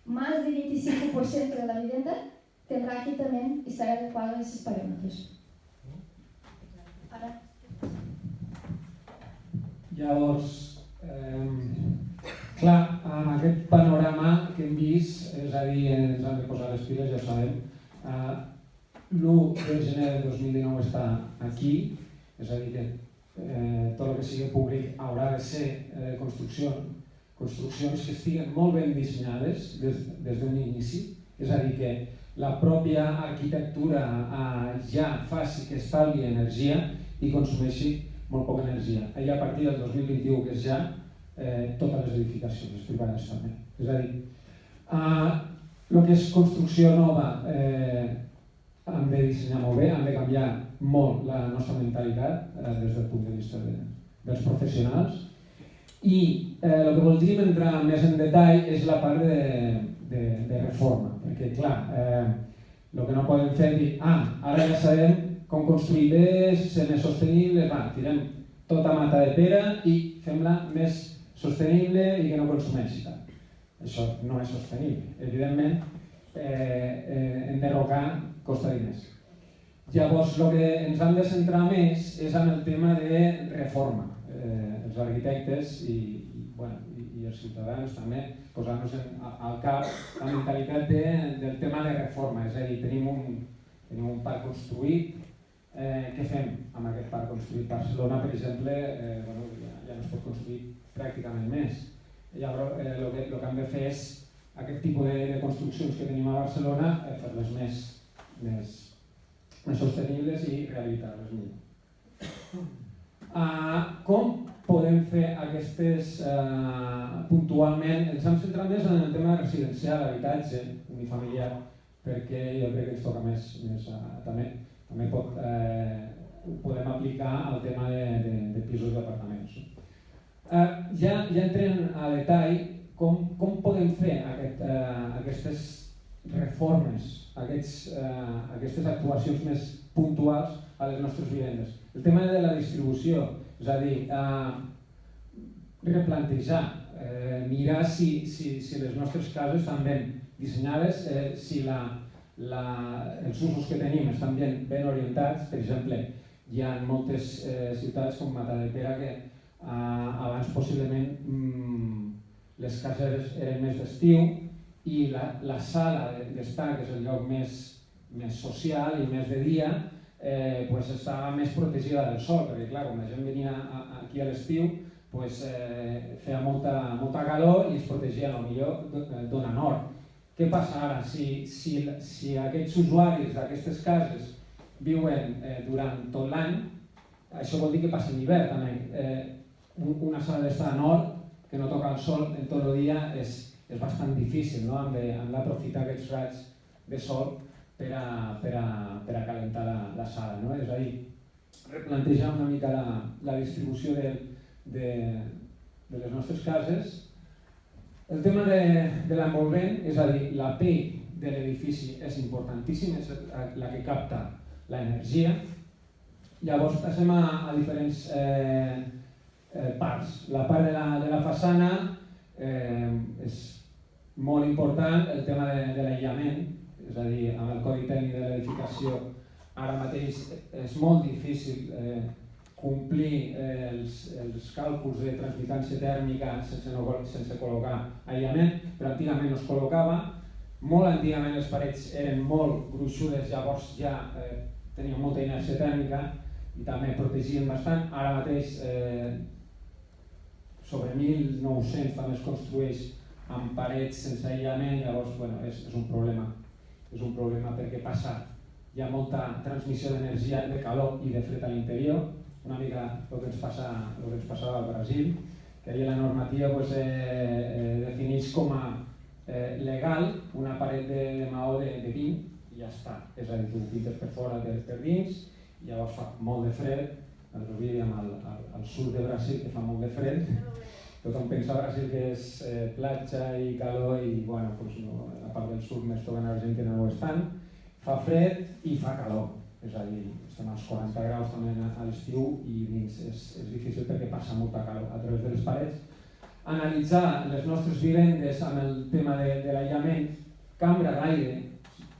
más del 25% de la vivienda tendrá que también estar adecuado a esos parámetros. Llavors, clar, amb aquest panorama que hem vist, és a dir, ens han de posar les piles, ja ho sabem, l'1 de gener de 2019 està aquí, és a dir, que tot el que sigui públic haurà de ser construccions que estiguen molt ben dissenyades des d'un inici, és a dir, que la pròpia arquitectura ja faci que estalvi energia i consumeixi molt poca energia. I a partir del 2021, que és ja, totes les edificacions, les privades també. És a dir, el que és construcció nova hem de dissenyar molt bé, hem de canviar molt la nostra mentalitat des del punt de vista dels professionals i el que voldríem entrar més en detall és la part de reforma, perquè clar, el que no podem fer és dir, ara ja sabem com construir bé, ser més sostenibles, tirem tota mata de pera i fem-la més sostenible i que no consumeixi tant. Això no és sostenible. Evidentment, enderrocar costa diners. Llavors, el que ens hem de centrar més és en el tema de reforma. Els arquitectes i els ciutadans també posar-nos al cap la mentalitat del tema de reforma. És a dir, tenim un parc construït. Què fem amb aquest parc construït? Barcelona, per exemple, ja no es pot construir pràcticament més. Llavors, el que hem de fer és aquest tipus de construccions que tenim a Barcelona, fer-les més sostenibles i rehabilitar-les millor. Com podem fer aquestes puntualment. Ens hem centrat més en el tema residencial, habitatge unifamiliar, perquè jo crec que ens toca més també ho podem aplicar al tema de pisos i apartaments. Ja entrem a detall com podem fer aquestes reformes, aquestes actuacions més puntuals a les nostres vivendes. El tema de la distribució, és a dir, replantejar, mirar si les nostres cases estan ben dissenyades, si els usos que tenim estan ben orientats. Per exemple, hi ha moltes ciutats com Matadepera que abans possiblement les cases eren més d'estiu i la sala d'estar, que és el lloc més social i més de dia, estava més protegida del sol, perquè clar, quan la gent venia aquí a l'estiu feia molta calor i es protegia potser d'ona nord. Què passa ara? Si aquests usuaris d'aquestes cases viuen durant tot l'any, això vol dir que passen l'hivern també. Una sala d'estar a nord que no toca el sol en tot el dia és bastant difícil, no? Hem d'aprofitar aquests raigs de sol per a calentar la sala, no? És a dir, replantejar una mica la distribució de les nostres cases. El tema de l'envolvent, és a dir, la pell de l'edifici és importantíssim, és la que capta l'energia. Llavors passem a diferents parts. La part de la façana és molt important, el tema de l'aïllament, és a dir, amb el codi tècnic de l'edificació ara mateix és molt difícil complir els càlculs de transmitància tèrmica sense col·locar aïllament, però antigament no es col·locava. Molt antigament les parets eren molt gruixudes, llavors ja tenien molta inèrcia tèrmica i també protegien bastant. Ara mateix, sobre 1900 també es construeix amb parets sense aïllament, llavors és un problema. És un problema perquè hi ha molta transmissió d'energia, de calor i de fred a l'interior, una mica el que ens passava al Brasil, que allà la normativa defineix com a legal una paret de maó de 20 i ja està. És a dir, tu pintes per fora per dins i llavors fa molt de fred. Nosaltres vivíem al sud de Brasil, que fa molt de fred. Tothom pensa a Brasil que és platja i calor i la part del sud més toca a Argentina no ho és tant. Fa fred i fa calor, és a dir, estem als 40 graus també a l'estiu i dins és difícil perquè passa molta calor a través de les parets. Analitzar les nostres vivendes amb el tema de l'aïllament, cambra d'aire,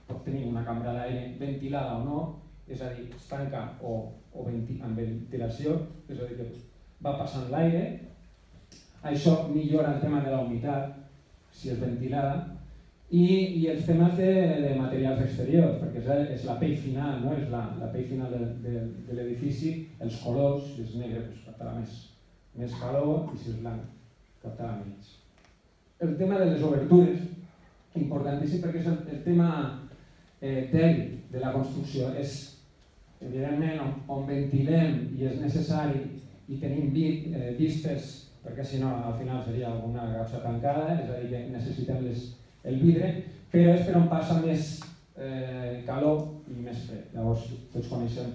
pot tenir una cambra d'aire ventilada o no, és a dir, es tanca amb ventilació, és a dir, que va passant l'aire. Això millora el tema de la humitat, si és ventilada, i els temes de materials exteriors, perquè és la pell final, no? És la pell final de l'edifici, els colors, si és negre captarà més calor i si és blanc captarà menys. El tema de les obertures, importantíssim perquè és el tema tècnic de la construcció, és evidentment on ventilem i és necessari i tenim vistes, perquè si no al final seria alguna causa tancada, és a dir que necessitem el vidre, però és per on passa més calor i més fred. Llavors tots coneixem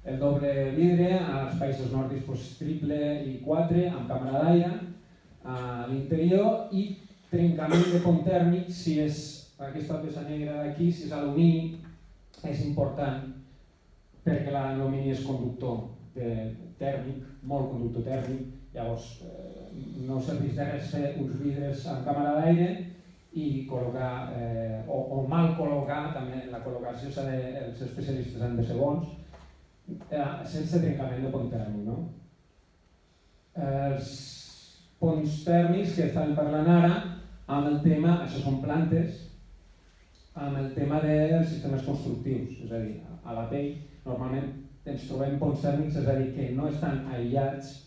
el doble vidre, als països nòrdics triple i 4 amb càmera d'aire a l'interior i trencament de pont tèrmic, si és aquesta peça negra d'aquí, si és alumini, és important perquè l'alumini és conductor tèrmic, molt conductor tèrmic. Llavors no serveix de res fer uns vidres amb càmera d'aire i col·locar, o mal col·locar, també la col·locació els especialistes han de ser bons, sense trencament de pont tèrmic, no? Els ponts tèrmics que estan parlant ara, amb el tema, això són plantes, amb el tema dels sistemes constructius, és a dir, a la pell normalment ens trobem ponts tèrmics, és a dir, que no estan aïllats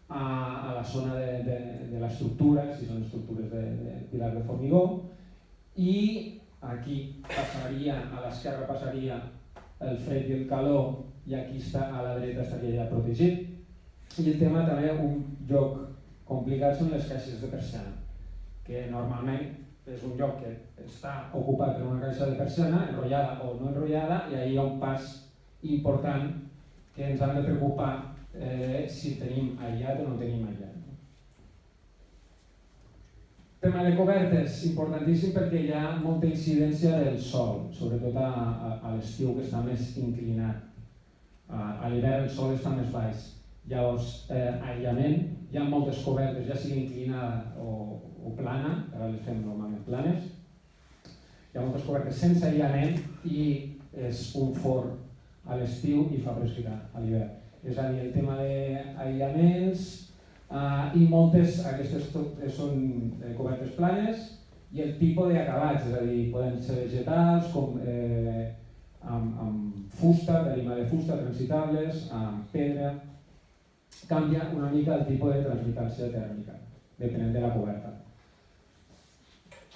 a la zona de l'estructura, si són estructures de pilar de formigó, i aquí passaria, a l'esquerra passaria el fred i el calor i aquí a la dreta estaria ja protegit. I el tema també, un lloc complicat són les caixes de persiana, que normalment és un lloc que està ocupat per una caixa de persiana, enrotllada o no enrotllada, i ahir hi ha un pas important que ens han de preocupar si tenim aïllat o no tenim aïllat. Tema de cobertes, importantíssim perquè hi ha molta incidència del sol, sobretot a l'estiu que està més inclinat. A l'hivern el sol està més baix. Llavors, aïllament, hi ha moltes cobertes, ja sigui inclinada o plana, ara les fem normalment planes. Hi ha moltes cobertes sense aïllament i és un forn a l'estiu i fa fresquita a l'hivern. És a dir, el tema d'aïllaments i moltes, aquestes són cobertes planes i el tipus d'acabats, és a dir, poden ser vegetals, com amb fusta, tarima de fusta, transitables, amb pedra. Canvia una mica el tipus de transmitància tèrmica, depenent de la coberta.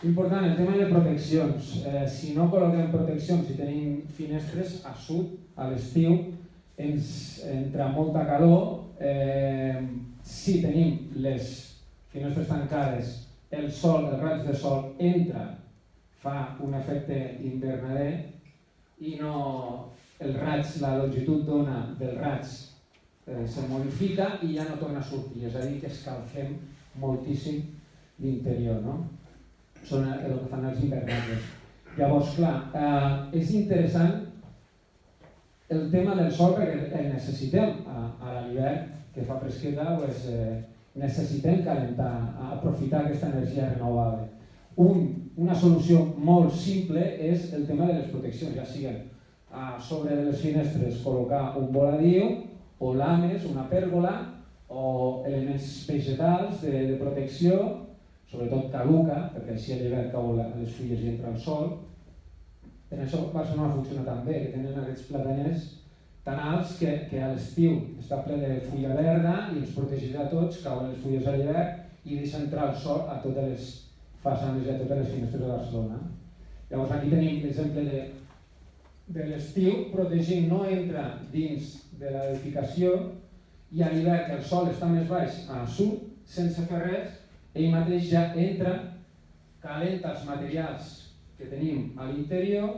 Important, el tema de proteccions. Si no col·loquem proteccions, si tenim finestres a sud, a l'estiu, ens entra molta calor. Si tenim les finestres tancades, el sol, el raig de sol entra, fa un efecte invernader i no el raig, la longitud d'ona del raig se modifica i ja no torna a sortir, és a dir, que escalfem moltíssim l'interior, no? Són el que fan els hivernacles. Llavors, clar, és interessant el tema del sol perquè el necessitem a l'hivern, que fa fresqueta, doncs, necessitem calentar, aprofitar aquesta energia renovable. Una solució molt simple és el tema de les proteccions, ja siguin sobre les finestres col·locar un voladiu, o lames, una pèrgola, o elements vegetals de protecció, sobretot caduca, perquè així a l'hivern cau les fulles i entra el sol. Per això Barcelona funciona tan bé, que tenen aquests plataners tan alts que a l'estiu està ple de fulla verda i ens protegirà a tots, cauen les fulles a l'hivern i deixa entrar el sol a totes les façanes i a totes les finestres de Barcelona. Llavors aquí tenim l'exemple de l'estiu, protegint no entra dins de l'edificació i a l'hivern que el sol està més baix a sud, sense fer res, ell mateix ja entra, calenta els materials que tenim a l'interior,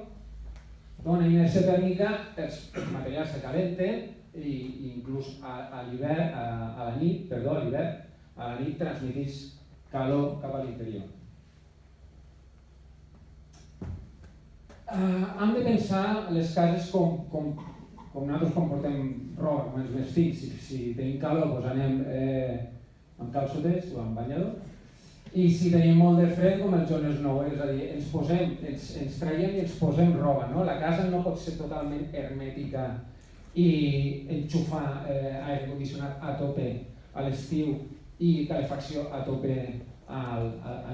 dona inèrcia tèrmica, els materials se calenten i inclús a l'hivern, a la nit transmeteix calor cap a l'interior. Hem de pensar les cases com nosaltres quan portem roba, com els vestits. Si tenim calor doncs anem amb calçotets o amb banyador. I si tenim molt de fred, com el Jon Snow, és a dir, ens traiem i ens posem roba. No? La casa no pot ser totalment hermètica i enxufar aire condicionat a tope a l'estiu i calefacció a tope a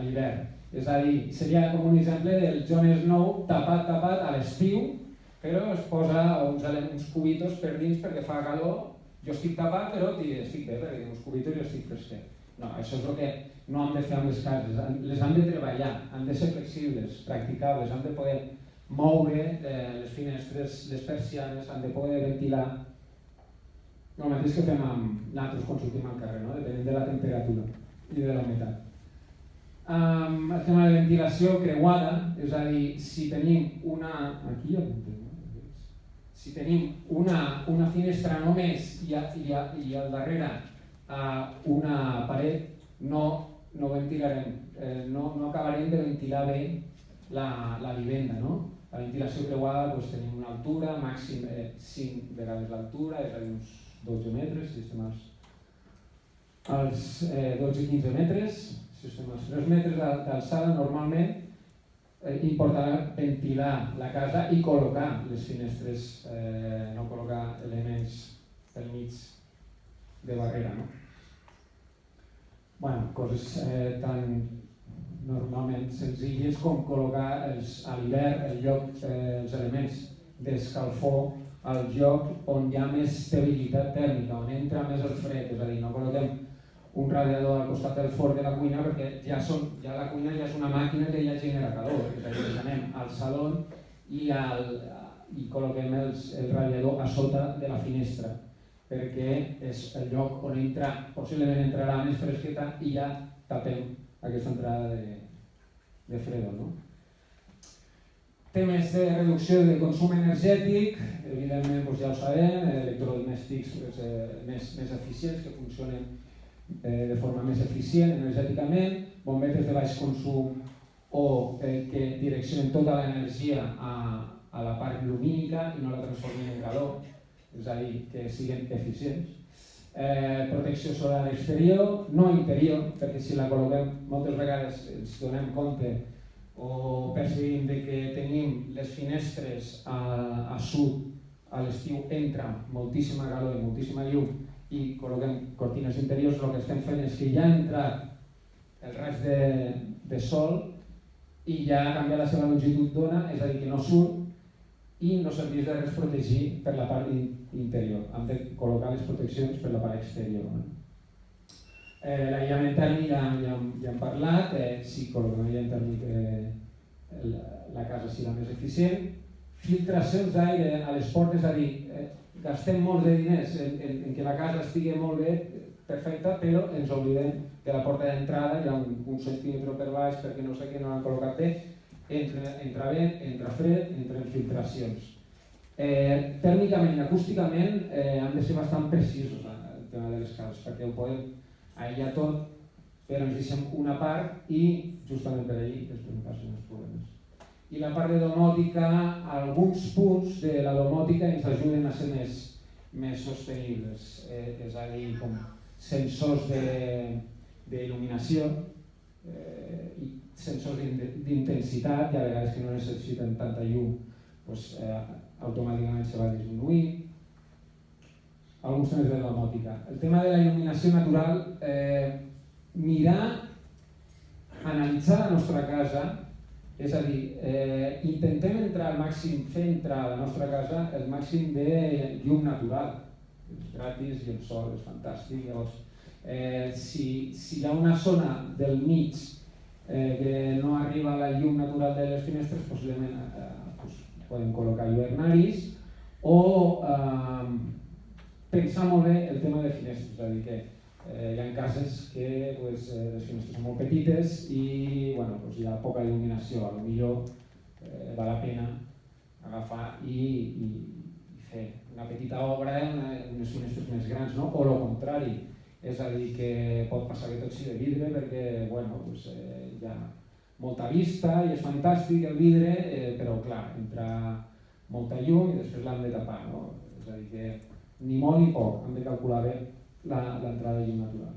l'hivern. És a dir, seria com un exemple del Jon Snow tapat a l'estiu, però es posa uns cubitos per dins perquè fa calor. Jo estic tapat, però estic bé, perquè tinc uns cubitos i estic fresquet. No, això és el que no hem de fer amb les cases. Les hem de treballar, han de ser flexibles, practicables, han de poder moure les finestres, les persianes, han de poder ventilar. El mateix que fem amb nosaltres quan sortim al carrer, no? Depenent de la temperatura i de la humitat. El tema de ventilació creuada, és a dir, si tenim una finestra només i al darrere una paret, no ventilarem, no acabarem de ventilar bé la vivenda. No? La ventilació creuada tenim una altura, màxim 5 vegades l'altura, és a dir, uns 12 metres, si estem als 12-15 metres, si estem als 3 metres d'alçada, normalment importarà ventilar la casa i col·locar les finestres, no col·locar elements pel mig de barrera. No? Bueno, coses tan normalment senzilles com col·locar a l'hivern els elements d'escalfor al lloc on hi ha més estabilitat tèrmica, on entra més el fred, és a dir, no col·loquem un radiador al costat del forn de la cuina perquè ja la cuina ja és una màquina que ja genera calor, és a dir, anem al saló i col·loquem el radiador a sota de la finestra perquè és el lloc on possiblement entrarà més fresqueta i ja tapem aquesta entrada de fredor. No? Temes de reducció de consum energètic, evidentment ja ho sabem, electrodomèstics més eficients que funcionen de forma més eficient energèticament, bombetes de baix consum o que direccionen tota l'energia a la part lumínica i no la transformin en calor, és a dir, que siguin eficients. Protecció solar exterior, no interior, perquè si la col·loquem moltes vegades ens donem compte o percebim que tenim les finestres a sud, a l'estiu entra moltíssima calor i moltíssima llum i col·loquem cortines interiors, el que estem fent és que ja ha entrat el raig de sol i ja ha canviat la seva longitud d'ona, és a dir, que no surt i no serveix de res protegir per la part interior. Hem de col·locar les proteccions per la part exterior. L'aïllament tèrmic ja hem parlat, si col·loquem aïllament tèrmic la casa serà més eficient. Filtracions d'aire a les portes, és a dir, gastem molts de diners en que la casa estigui molt bé, perfecta, però ens oblidem que la porta d'entrada hi ha un centímetre per baix perquè no sé què no l'han col·locat bé, entra vent, entra fred, entren filtracions. Tèrmicament i acústicament han de ser bastant precisos el tema de les cases perquè ho podem aïllar tot, però ens deixem una part i justament per allí després no passen els problemes. I la part de domòtica, alguns punts de la domòtica ens ajuden a ser més sostenibles, és a dir, com sensors d'il·luminació i sensors d'intensitat, i a vegades que no necessiten tanta llum, automàticament se va disminuir. Alguns temes de domòtica. El tema de la il·luminació natural, analitzar la nostra casa, és a dir, intentem entrar al màxim, fer entrar a la nostra casa el màxim de llum natural. És gratis i el sol és fantàstic. Llavors, si hi ha una zona del mig que no arriba a la llum natural de les finestres, possiblement podem col·locar lluernaris o pensar molt bé el tema de finestres, és a dir, que hi ha cases que les finestres són molt petites i hi ha poca il·luminació, potser val la pena agafar i fer una petita obra en unes finestres més grans, no? O el contrari, és a dir, que pot passar que tot sigui de vidre perquè hi ha molta vista i és fantàstic el vidre, però clar, entra molta llum i després l'hem de tapar, no? És a dir, que ni molt ni poc, hem de calcular bé l'entrada de llum natural.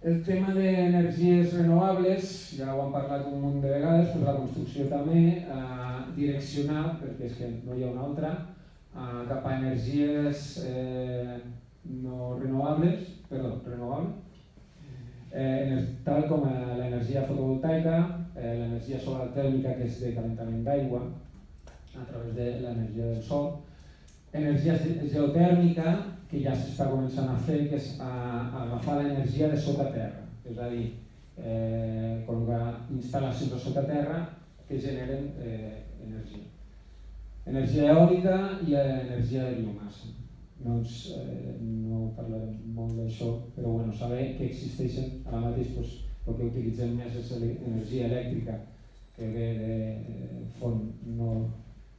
El tema d'energies renovables, ja ho hem parlat un munt de vegades, però la construcció també, direccionar, perquè és que no hi ha una altra, cap a energies renovables, tal com l'energia fotovoltaica, l'energia solar tèrmica, que és de calentament d'aigua a través de l'energia del sol, energia geotèrmica, que ja s'està començant a fer, que és agafar l'energia de sota terra, és a dir, col·locar instal·lacions a sota terra que generen energia. Energia eòlica i energia de biomassa. No parlarem molt d'això, però saber que existeixen. Ara mateix el que utilitzem més és energia elèctrica que ve de font no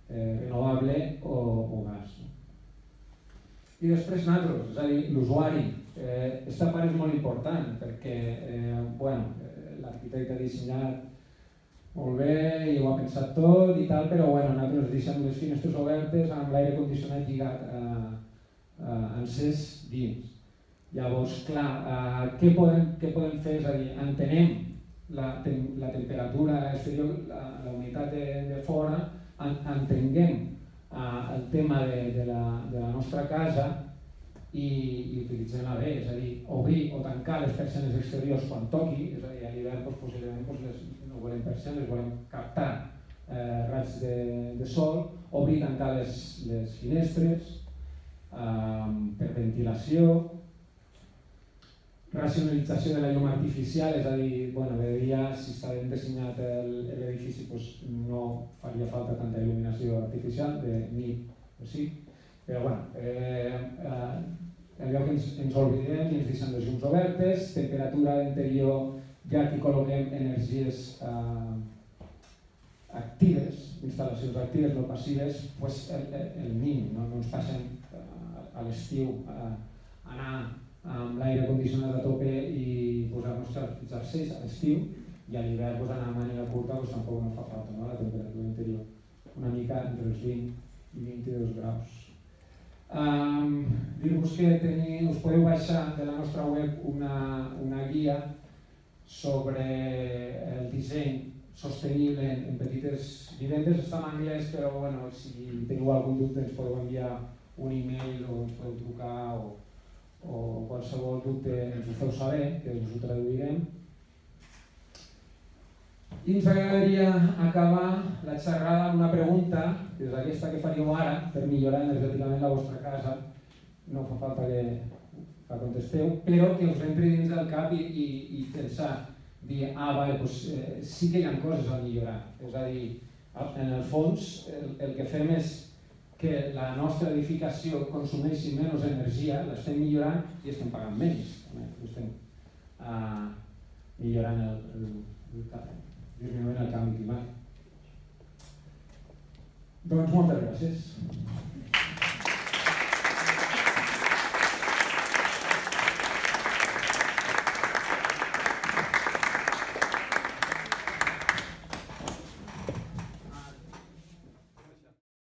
renovable o gas. I després nosaltres, és a dir, l'usuari. Aquesta part és molt important perquè l'arquitecte ha dissenyat molt bé i ho ha pensat tot i tal, però nosaltres deixem les finestres obertes amb l'aire condicionat lligat encès dins. Llavors, clar, què podem fer? És a dir, entenem la temperatura exterior, la humitat de fora, entenguem el tema de la nostra casa i utilitzem-la bé, és a dir, obrir o tancar les persianes exteriors quan toqui, és a dir, a l'hivern possiblement no volem persianes, volem captar raigs de sol, obrir i tancar les finestres per ventilació, racionalització de la llum artificial, és a dir, de dia, si està ben dissenyat l'edifici, no faria falta tanta il·luminació artificial, de nit o sí, Però bueno, en lloc que ens oblidem i ens deixem les llums obertes, temperatura interior, ja que col·loquem energies actives, instal·lacions actives, no passives, pues el mínim, no ens passem a l'estiu a anar amb l'aire condicionat a tope i posar-nos jerseis a l'estiu, i a l'hivern anar amb màniga curta tampoc no fa falta, no? La temperatura interior una mica entre els 20 i 22 graus. Dir-vos que us podeu baixar de la nostra web una guia sobre el disseny sostenible en petites vivendes. Està en anglès, però bueno, si teniu algun dubte ens podeu enviar un e-mail o ens podeu trucar o qualsevol dubte ens ho feu saber, que us ho traduirem. I ens agradaria acabar la xerrada amb una pregunta, que és aquesta que faríeu ara, per millorar energèticament la vostra casa. No fa falta que la contesteu, però que us entri dins del cap i pensar, dir, vale, doncs, sí que hi ha coses a millorar. És a dir, en el fons, el que fem és que la nostra edificació consumeixi menys energia, l'estem millorant i estem pagant menys. Estem millorant disminuint el canvi climàtic. Doncs moltes gràcies.